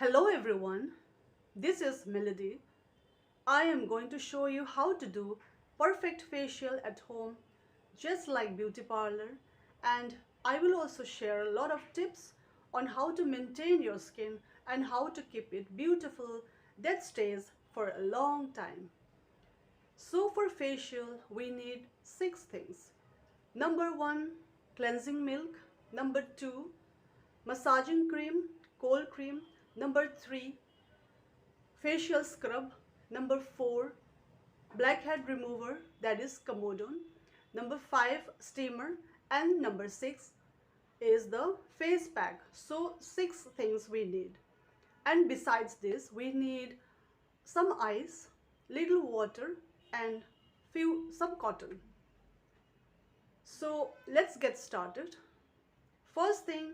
Hello everyone, this is Melody. I am going to show you how to do perfect facial at home just like Beauty Parlour, and I will also share a lot of tips on how to maintain your skin and how to keep it beautiful that stays for a long time. So for facial we need 6 things. Number 1, cleansing milk. Number 2, massaging cream, cold cream. Number 3, facial scrub. Number 4, blackhead remover, that is comodone. Number 5, steamer. And number 6 is the face pack. So 6 things we need. And besides this we need some ice, little water, and some cotton. So let's get started. First thing,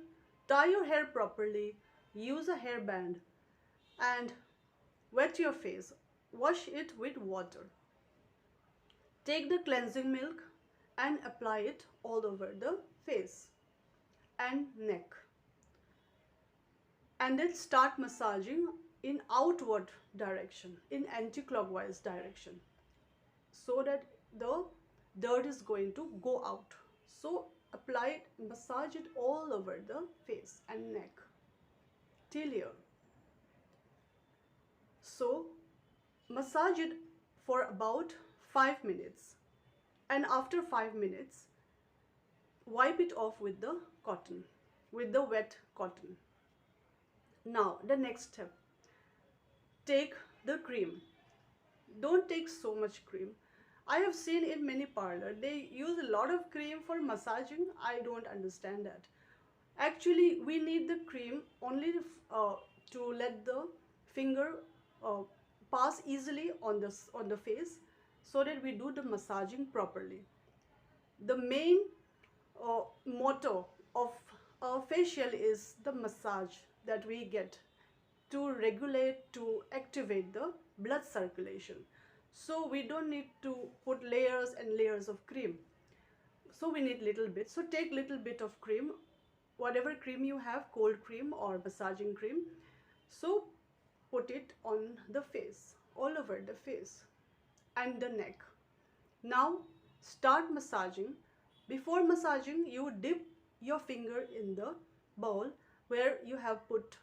tie your hair properly, use a hairband, and wet your face. Wash it with water. Take the cleansing milk and apply it all over the face and neck. And then start massaging in outward direction, in anti-clockwise direction, so that the dirt is going to go out. So apply it, massage it all over the face and neck till here. So massage it for about 5 minutes, and after 5 minutes wipe it off with the cotton, with the wet cotton. Now the next step, take the cream. Don't take so much cream. I have seen in many parlors they use a lot of cream for massaging. I don't understand that. Actually we need the cream only to let the finger uh, pass easily on the face, so that we do the massaging properly. The main motto of facial is the massage that we get to regulate, to activate the blood circulation. So we don't need to put layers and layers of cream. So we need little bit. So take little bit of cream, whatever cream you have, cold cream or massaging cream. So put it on the face, all over the face and the neck. Now start massaging. Before massaging, you dip your finger in the bowl where you have put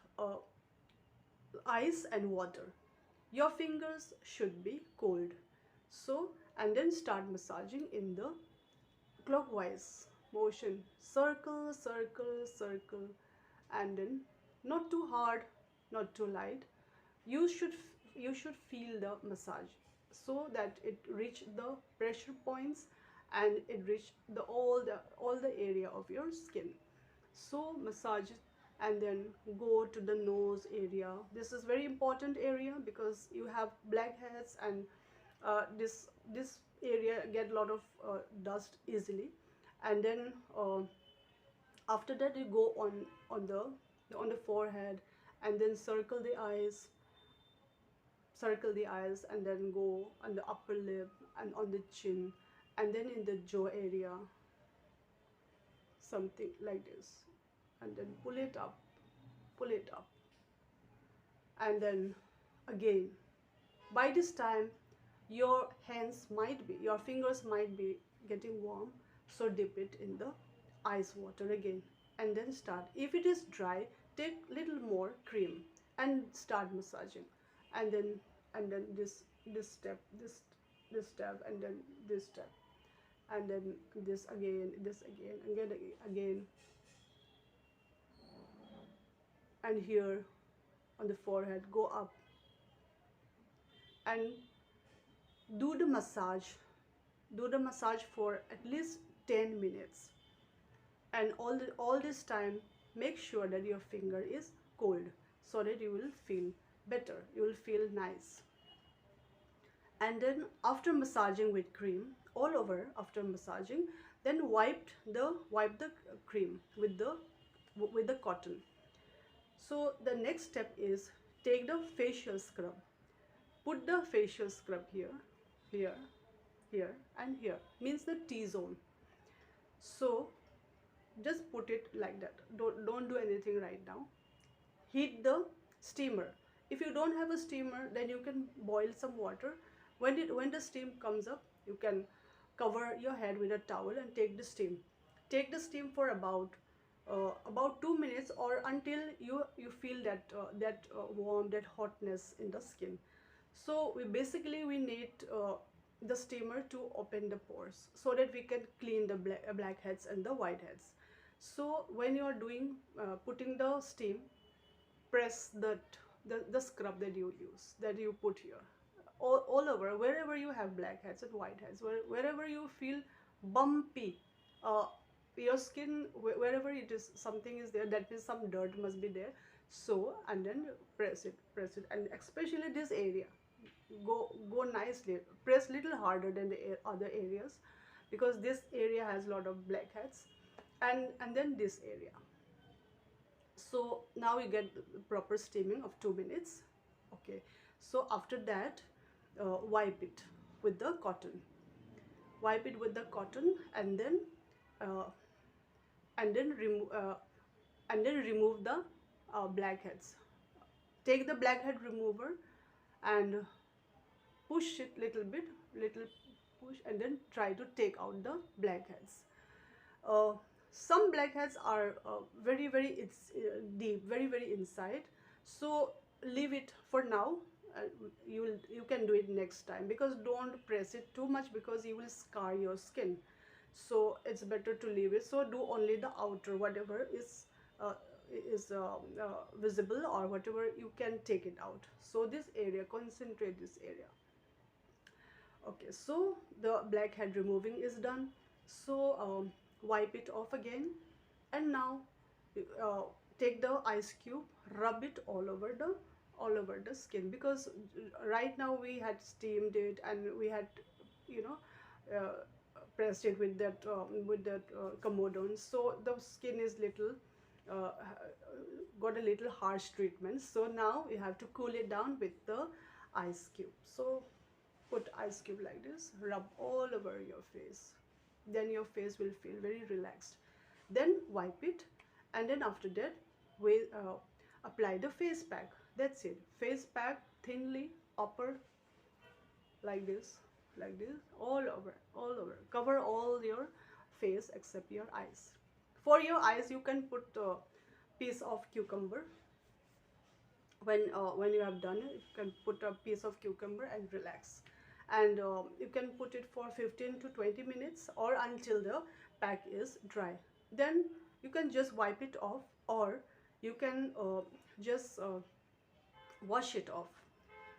ice and water. Your fingers should be cold. So, and then start massaging in the clockwise motion. Circle, circle, circle, and then not too hard, not too light. You should feel the massage so that it reach the pressure points and it reach the all the area of your skin. So massage it and then go to the nose area. This is very important area because you have blackheads, and this area get a lot of dust easily. And then after that you go on the forehead, and then circle the eyes, and then go on the upper lip and on the chin, and then in the jaw area, something like this, and then pull it up, and then again. By this time your fingers might be getting warm, so dip it in the ice water again, and then start. If it is dry, take little more cream and start massaging, and then this step, this step, and then this step, and then this again, again, and here on the forehead, go up and do the massage. Do the massage for at least 10 minutes, and all this time make sure that your finger is cold, so that you will feel better, you will feel nice. And then after massaging with cream all over, after massaging, then wipe the cream with the cotton. So the next step is, take the facial scrub. Put the facial scrub here, here, here, and here, means the T-zone. So just put it like that. Don't do anything right now. Heat the steamer. If you don't have a steamer, then you can boil some water. When the steam comes up, you can cover your head with a towel and take the steam. Take the steam for about 2 minutes, or until you feel that warm, that hotness in the skin. So we need the steamer to open the pores so that we can clean the blackheads and the whiteheads. So when you are doing putting the steam, press the scrub that you use, that you put here, all over, wherever you have blackheads and whiteheads, wherever you feel bumpy, uh, your skin, wherever it is, something is there, that means some dirt must be there. So, and then press it, and especially this area, go nicely, press little harder than the other areas, because this area has a lot of blackheads, and then this area. So now we get the proper steaming of 2 minutes. Okay, so after that, wipe it with the cotton. Wipe it with the cotton, uh, and then remove the blackheads. Take the blackhead remover and push it little push, and then try to take out the blackheads. uh, some blackheads are deep, very inside, so leave it for now. You can do it next time, because don't press it too much, because you will scar your skin. So it's better to leave it. So do only the outer, whatever uh, is visible, or whatever you can take it out. So this area, concentrate this area. Okay, so the blackhead removing is done. So wipe it off again, and now uh, take the ice cube, rub it all over the skin, because right now we had steamed it, and we had, you know, pressed it with that commodone. So the skin is little uh, got a little harsh treatment. So now you have to cool it down with the ice cube. So put ice cube like this, rub all over your face, then your face will feel very relaxed. Then wipe it, and then after that we apply the face pack. That's it. Face pack thinly, upper, like this, all over, cover all your face except your eyes. For your eyes, you can put a piece of cucumber. When you have done it, you can put a piece of cucumber and relax. And you can put it for 15 to 20 minutes, or until the pack is dry. Then you can just wipe it off, or you can just wash it off.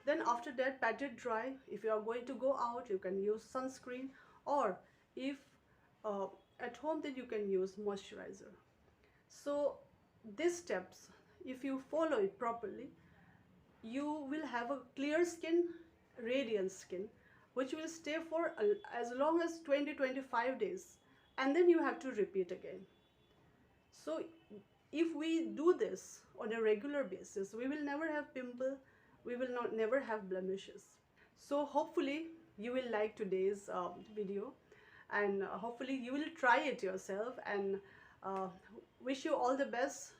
Then after that, pat it dry. If you are going to go out, you can use sunscreen, or if uh, at home, then you can use moisturizer. So these steps, if you follow it properly, you will have a clear skin, radiant skin, which will stay for as long as 20-25 days, and then you have to repeat again. So if we do this on a regular basis, we will never have pimple, we will not never have blemishes. So hopefully you will like today's video, and hopefully you will try it yourself, and uh, wish you all the best.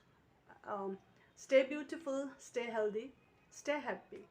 Stay beautiful, stay healthy, stay happy.